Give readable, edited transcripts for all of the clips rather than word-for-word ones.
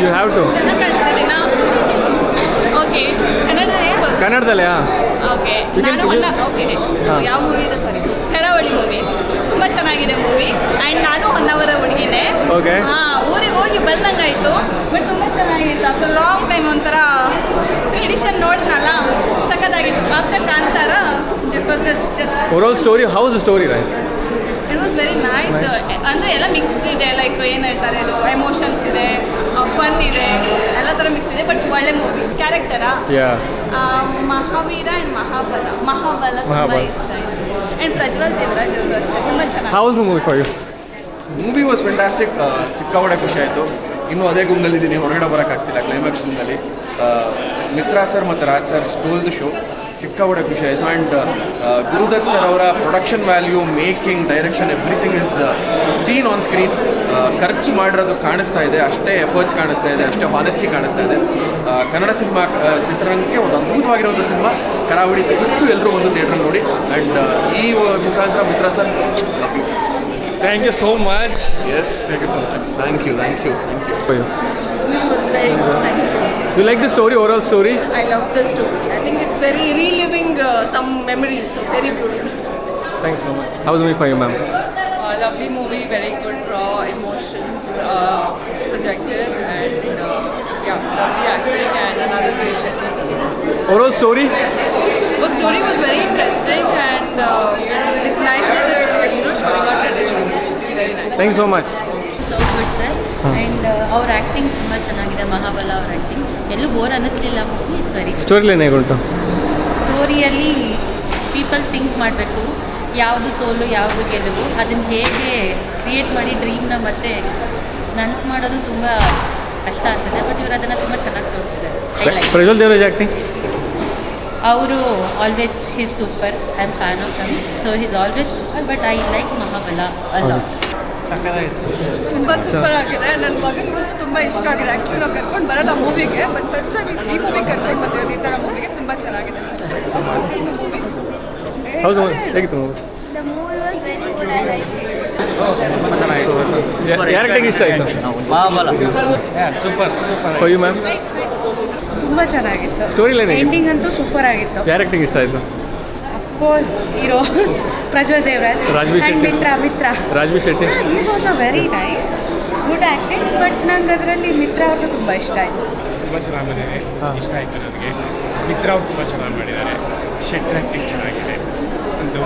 You have to. ಚೆನ್ನಾಗಿ ಕಾಣಿಸ್ತಿದ್ದೀನಾ? Okay. ಕನ್ನಡದಲ್ಲೇ? ಓಕೆ. ನಾನು ಓಕೆ. ಯಾವ ಮೂವಿ ಇದೆ? ಸಾರಿ, ಕರಾವಳಿ ಮೂವಿ. ತುಂಬ ಚೆನ್ನಾಗಿದೆ ಮೂವಿ. ಆ್ಯಂಡ್ ನಾನು ಹೊನ್ನವರ ಹುಡುಗಿನೇ. ಓಕೆ. ಊರಿಗೆ ಹೋಗಿ ಬಂದಂಗಾಯಿತು. ಬಟ್ ತುಂಬ ಚೆನ್ನಾಗಿತ್ತು. ಆಫ್ಟರ್ ಲಾಂಗ್ ಟೈಮ್ ಒಂಥರ ಟ್ರೆಡಿಷನ್ ನೋಡಿದ್ನಲ್ಲ, ಸಖತ್ತಾಗಿತ್ತು. After Kantara just overall story, how is the story? It was very nice. ಅಂದರೆ ಎಲ್ಲ ಮಿಕ್ಸ್ ಇದೆ. ಲೈಕ್ ಏನು ಹೇಳ್ತಾರೆ, ಅದು ಎಮೋಷನ್ಸ್ ಇದೆ, ಫನ್ ಇದೆ, ಎಲ್ಲ ಥರ ಮಿಕ್ಸ್ ಇದೆ. ಬಟ್ ಒಳ್ಳೆ ಮೂವಿ. ಕ್ಯಾರೆಕ್ಟರಾ ಮಹಾವೀರ ಆ್ಯಂಡ್ ಮಹಾಬಲ ತುಂಬ ಇಷ್ಟ ಆಯಿತು. ಆ್ಯಂಡ್ ಪ್ರಜ್ವಲ್ ದೇವರಾಜ್ ಅವರು ಅಷ್ಟೇ ತುಂಬ ಚೆನ್ನಾಗಿ. How was the movie for you? Movie was fantastic. ಸಿಕ್ಕಾಪಟ್ಟೆ ಖುಷಿ ಆಯಿತು. ಇನ್ನೂ ಅದೇ ಗುಂದಲ್ಲಿದ್ದೀನಿ, ಹೊರಗಡೆ ಬರೋಕ್ಕಾಗ್ತಿಲ್ಲ. ಕ್ಲೈಮ್ಯಾಕ್ಸ್ ಗುಂದಲ್ಲಿ ಮಿತ್ರಾ ಸರ್ ಮತ್ತು Raj sir stole the show. ಸಿಕ್ಕಾಪಟ್ಟೆ ಖುಷಿ ಆಯಿತು. ಆ್ಯಂಡ್ ಗುರುದತ್ ಸರ್ ಅವರ production value, making, direction, everything is seen on screen. ಖರ್ಚು ಮಾಡಿರೋದು ಕಾಣಿಸ್ತಾ ಇದೆ, ಅಷ್ಟೇ ಎಫರ್ಟ್ಸ್ ಕಾಣಿಸ್ತಾ ಇದೆ, ಅಷ್ಟೇ ಹಾನೆಸ್ಟಿ ಕಾಣಿಸ್ತಾ ಇದೆ. ಕನ್ನಡ ಸಿನಿಮಾ ಚಿತ್ರರಂಗಕ್ಕೆ ಒಂದು ಅದ್ಭುತವಾಗಿರುವಂಥ ಸಿನಿಮಾ ಕರಾವಳಿ. ದಯವಿಟ್ಟು ಎಲ್ಲರೂ ಒಂದು ಥಿಯೇಟ್ರಲ್ಲಿ ನೋಡಿ. ಆ್ಯಂಡ್ ಈ ಮುಖಾಂತರ Mitra sir, love you. Thank you so much. Yes. Thank you so much. Thank you. For you. It was very good. Thank you. You like the story, overall story? I love the story. I think it's very reliving some memories. So very beautiful. Thanks so much. How was the movie for you, ma'am? Lovely movie, very good raw emotions projected, and lovely acting and another great schedule. Overall story? The story was very interesting, and it's nice that showing our traditions. It's very nice. Thank you so much. So good sir. And ಅವ್ರ acting ತುಂಬ ಚೆನ್ನಾಗಿದೆ. ಮಹಾಬಲ ಅವ್ರ acting ಎಲ್ಲೂ bore ಅನ್ನಿಸ್ಲಿಲ್ಲ movie. It's very story line ಹೇಗುಂಟು? ಸ್ಟೋರಿಯಲ್ಲಿ people think ಮಾಡಬೇಕು, ಯಾವುದು ಸೋಲು ಯಾವುದು ಗೆಲುವು, ಅದನ್ನು ಹೇಗೆ ಕ್ರಿಯೇಟ್ ಮಾಡಿ ಡ್ರೀಮ್ನ ಮತ್ತೆ ನನಸು ಮಾಡೋದು ತುಂಬ ಕಷ್ಟ ಅನಿಸುತ್ತೆ. ಬಟ್ ಇವರು ಅದನ್ನು ತುಂಬ ಚೆನ್ನಾಗಿ ತೋರಿಸಿದ್ದಾರೆ. ಪ್ರಜ್ವಲ್ ದೇವರಾಜ್ ಆ್ಯಕ್ಟಿಂಗ್? ಅವರು always his super. I am fan of him. So his always super. But I like Mahabala ಅಲ್ಲ. ತುಂಬ ಸೂಪರ್ ಆಗಿದೆ. ನನ್ನ ಮಗನಿಗೂ ತುಂಬ ಇಷ್ಟ ಆಗಿದೆ. ಆ್ಯಕ್ಚುಲಿ ನಾವು ಕರ್ಕೊಂಡು ಬರಲ್ಲ ಮೂವಿಗೆ, ಬಟ್ ಫಸ್ಟ್ ಟೈಮ್ ಈ ಮೂವಿ ಕರ್ಕೊಂಡು ಬಂದಿರೋದು. ಈ ಥರ ಮೂವಿಗೆ ತುಂಬ ಚೆನ್ನಾಗಿದೆ ಸರ್. ಹೌದು, ಹೇಗಿತ್ತು movie? The movie was very good. I liked it. ಯಾರ ಆ್ಯಕ್ಟಿಂಗ್ ಇಷ್ಟ ಆಯಿತು? Super For you, ma'am? ತುಂಬ ಚೆನ್ನಾಗಿತ್ತು. ಸ್ಟೋರಿ ಲೈನ್ ಎಂಡಿಂಗ್ ಅಂತೂ ಸೂಪರ್ ಆಗಿತ್ತು. ಯಾರ ಆ್ಯಕ್ಟಿಂಗ್ ಇಷ್ಟ ಆಯಿತು? Of course hero Prajwal Devaraj. Rajbir Shetty. Mitra Rajbir Shetty. Is also very nice, good acting. But ನಂಗೆ ಅದರಲ್ಲಿ ಮಿತ್ರ ಅವ್ರದ್ದು ತುಂಬ ಇಷ್ಟ ಆಯಿತು. ತುಂಬ ಚೆನ್ನಾಗಿ ಬಂದಿದೆ, ಇಷ್ಟ ಆಯಿತು ನನಗೆ. ಮಿತ್ರ ಅವ್ರು ತುಂಬ ಚೆನ್ನಾಗಿ ಮಾಡಿದ್ದಾರೆ. ಶೆಟ್ಟರ್ ಆ್ಯಕ್ಟಿಂಗ್ ಚೆನ್ನಾಗಿದೆ. ಒಂದು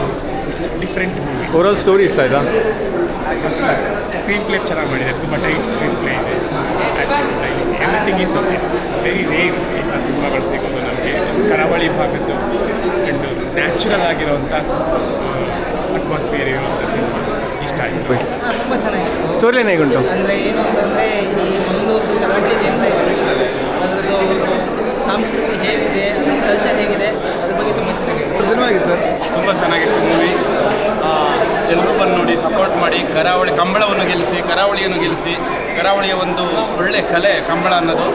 ಡಿಫ್ರೆಂಟ್ ಮೂವಿ. ಓವರಾಲ್ ಸ್ಟೋರಿ ಇಷ್ಟ ಆಯಿತಾ? First class. ಸ್ಕ್ರೀನ್ ಪ್ಲೇ ಚೆನ್ನಾಗಿ ಮಾಡಿದ್ದಾರೆ. ತುಂಬ ಟೈಟ್ ಸ್ಕ್ರೀನ್ ಪ್ಲೇ ಇದೆ. Everything is okay. Very rare ಇಂಥ ಸಿನಿಮಾಗಳು ಸಿಗೋದು ನಮಗೆ. ಕರಾವಳಿ ಭಾಗದ್ದು ಆ್ಯಂಡ್ ನ್ಯಾಚುರಲ್ ಆಗಿರೋವಂಥ ಅಟ್ಮಾಸ್ಫಿಯರ್ ಇರುವಂಥ ಸಿನಿಮಾ ಇಷ್ಟ ಆಯಿತು. ತುಂಬ ಚೆನ್ನಾಗಿತ್ತು. ಸ್ಟೋರಿ ಲೈನ್ ಹೇಗುಂಟು? ಅಂದರೆ ಏನು ಅಂತಂದರೆ ಈ ಒಂದು ಕರಾವಳಿದು ಅಂತ ಇದೆ, ಅದರದ್ದು ಸಂಸ್ಕೃತಿ ಹೇಗಿದೆ, ಅದರ ಕಲ್ಚರ್ ಹೇಗಿದೆ, ಅದ್ರ ಬಗ್ಗೆ ತುಂಬ ಚೆನ್ನಾಗಿದೆ. ಸಿನಿಮಾ ಆಗಿತ್ತು ಸರ್. ತುಂಬ ಚೆನ್ನಾಗಿತ್ತು ಮೂವಿ. ಎಲ್ಲರೂ ಬಂದು ನೋಡಿ, ಸಪೋರ್ಟ್ ಮಾಡಿ. ಕರಾವಳಿ ಕಂಬಳವನ್ನು ಗೆಲ್ಲಿಸಿ, ಕರಾವಳಿಯನ್ನು ಗೆಲ್ಲಿಸಿ. ಕರಾವಳಿಯ ಒಂದು ಒಳ್ಳೆ ಕಲೆ ಕಂಬಳ ಅನ್ನೋದು.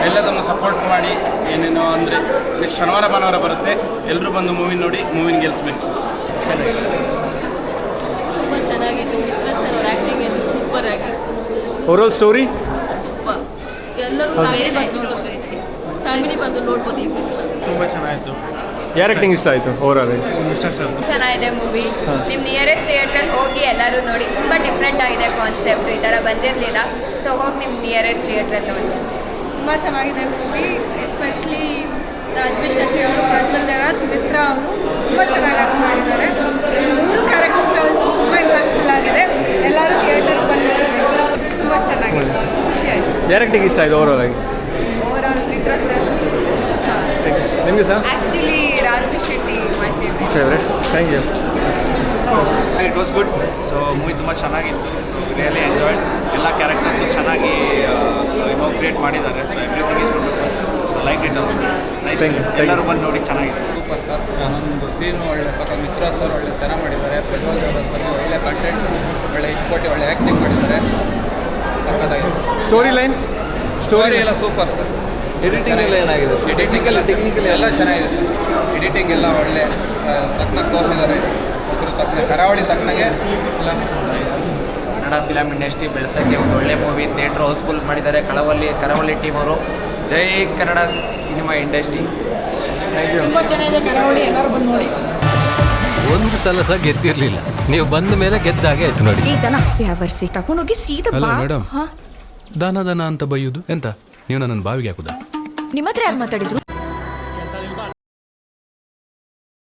ಎಲ್ಲದನ್ನು ಸಪೋರ್ಟ್ ಮಾಡಿ. ಏನೇನೋ ಅಂದರೆ ನೆಕ್ಸ್ಟ್ ಶನಿವಾರ ಭಾನುವಾರ ಬರುತ್ತೆ. ಎಲ್ಲರೂ ಬಂದು ಮೂವಿ ನೋಡಿ, ಮೂವಿನ ಗೆಲ್ಲಿಸ್ಬೇಕು. ತುಂಬ ಚೆನ್ನಾಗಿತ್ತು. ಮಿತ್ರ ಸರ್ ಅವ್ರ ಆ್ಯಕ್ಟಿಂಗ್ ಅಂತೂ ಸೂಪರ್ ಆಗಿತ್ತು. Overall story super. ಎಲ್ಲರೂ ಫ್ಯಾಮಿಲಿ ಬಂದು ನೋಡ್ಬೋದು ಈ ಫಿಲ್ಮ್. ತುಂಬ ಚೆನ್ನಾಗಿತ್ತು. ಯಾರ ಆ್ಯಕ್ಟಿಂಗ್ ಇಷ್ಟ ಆಯಿತು ಓವರಾಲ್? ಇಷ್ಟ ಸರ್. ಚೆನ್ನಾಗಿದೆ ಮೂವಿ. ನಿಮ್ಮ ನಿಯರೆಸ್ಟ್ ಥಿಯೇಟ್ರಲ್ಲಿ ಹೋಗಿ ಎಲ್ಲರೂ ನೋಡಿ. ತುಂಬ ಡಿಫ್ರೆಂಟ್ ಆಗಿದೆ ಕಾನ್ಸೆಪ್ಟ್. ಈ ಥರ ಬಂದಿರಲಿಲ್ಲ. ಸೊ ಹೋಗಿ ನಿಮ್ಮ ನಿಯರೆಸ್ಟ್ ಥಿಯೇಟ್ರಲ್ಲಿ ನೋಡಿ. ತುಂಬ ಚೆನ್ನಾಗಿದೆ ಮೂವಿ. ಎಸ್ಪೆಷಲಿ ರಾಜ್ಬೀರ್ ಶೆಟ್ಟಿ ಅವರು, ಪ್ರಜ್ವಲ್ ದೇವರಾಜ್, ಮಿತ್ರ ಅವರು ತುಂಬ ಚೆನ್ನಾಗಿ ಆ್ಯಕ್ಟ್ ಮಾಡಿದ್ದಾರೆ. 3 ಕ್ಯಾರೆಕ್ಟರ್ಸು ತುಂಬ ಇಂಪ್ಯಾಕ್ಟ್ಫುಲ್ ಆಗಿದೆ. ಎಲ್ಲರೂ ಥಿಯೇಟರ್ಗೆ ಬಂದು ತುಂಬ ಚೆನ್ನಾಗಿದೆ. ಖುಷಿ ಆಯಿತು. ಯಾರ ಆ್ಯಕ್ಟಿಂಗ್ ಇಷ್ಟ ಆಯಿತು ಓವರಾಲ್ ಆಗಿ? Overall Mitra sir. ನಿಮಗೆ sir? Actually Rajbir Shetty my favourite. Thank you. It was good. So movie ತುಂಬ ಚೆನ್ನಾಗಿತ್ತು. So really enjoyed. ಎಲ್ಲ ಕ್ಯಾರೆಕ್ಟರ್ಸು ಚೆನ್ನಾಗಿ ಕ್ರಿಯೇಟ್ ಮಾಡಿದ್ದಾರೆ. So everything is good. So like it nice. ಎಲ್ಲರೂ ಬಂದು ನೋಡಿ, ಚೆನ್ನಾಗಿದೆ. Super sir. ಒಂದೊಂದು ಸೀನು ಒಳ್ಳೆ ಸರ್. ಮಿತ್ರ ಸರ್ ಒಳ್ಳೆ ಚೆನ್ನಾಗಿ ಮಾಡಿದ್ದಾರೆ. ಪ್ರಜ್ವಲ್ ದೇವರಾಜ್ ಸರ್ ಒಳ್ಳೆ ಕಂಟೆಂಟ್, ಒಳ್ಳೆ ಇಟ್ಕೊಟ್ಟು ಒಳ್ಳೆ ಆ್ಯಕ್ಟಿಂಗ್ ಮಾಡಿದ್ದಾರೆ. ಸಕ್ಕತ್ತಾಗಿದೆ. Story line? ಸ್ಟೋರಿ ಎಲ್ಲ ಸೂಪರ್ ಸರ್. ಎಡಿಟಿಂಗ್ ಎಲ್ಲ ಏನಾಗಿದೆ? ಎಡಿಟಿಂಗ್ ಎಲ್ಲ ಟೆಕ್ನಿಕಲ್ ಎಲ್ಲ ಚೆನ್ನಾಗಿದೆ ಸರ್. ಎಡಿಟಿಂಗ್ ಎಲ್ಲ ಒಳ್ಳೆ ತಕ್ಕನಾಗಿ ತೋರಿಸಿದ್ದಾರೆ. ಅದ್ರ ತಕ್ಕನ ಕರಾವಳಿ ತಕ್ಕನಾಗೆ ಎಲ್ಲ ಕನ್ನಡ ಫಿಲಮ್ ಇಂಡಸ್ಟ್ರಿ ಬೆಳೆಸೋಕ್ಕೆ ಒಂದು ಒಳ್ಳೆ ಮೂವಿ. ಥಿಯೇಟ್ರ್ ಹೌಸ್ಫುಲ್ ಮಾಡಿದ್ದಾರೆ ಕರಾವಳಿ ಟೀಮ್ ಅವರು. ಜೈ Kannada cinema industry. Thank you. ತುಂಬ ಚೆನ್ನಾಗಿದೆ ಕರಾವಳಿ, ಎಲ್ಲರೂ ಬಂದು ನೋಡಿ. ಒಂದು ಸಲ ಸಹ ಗೆದ್ದಿರ್ಲಿಲ್ಲ, ನೀವು ಬಂದ ಮೇಲೆ ಗೆದ್ದಾಗೆ ಆಯ್ತು ನೋಡಿ. ಈಗ ದನ ವ್ಯಾವರ್ಸಿ ತಗೊಂಡೋಗಿ ಸೀದಾ ಹಲೋ ಬಾ. ಮೇಡಮ್, ಹಾ? ದಾನ ಅಂತ ಬೈಯುದು ಎಂತ? ನೀವು ನನ್ನ ಬಾವಿಗೆ ಹಾಕುದಾ? ನಿಮ್ಮ ಹತ್ರ ಯಾರು ಮಾತಾಡಿದ್ರು?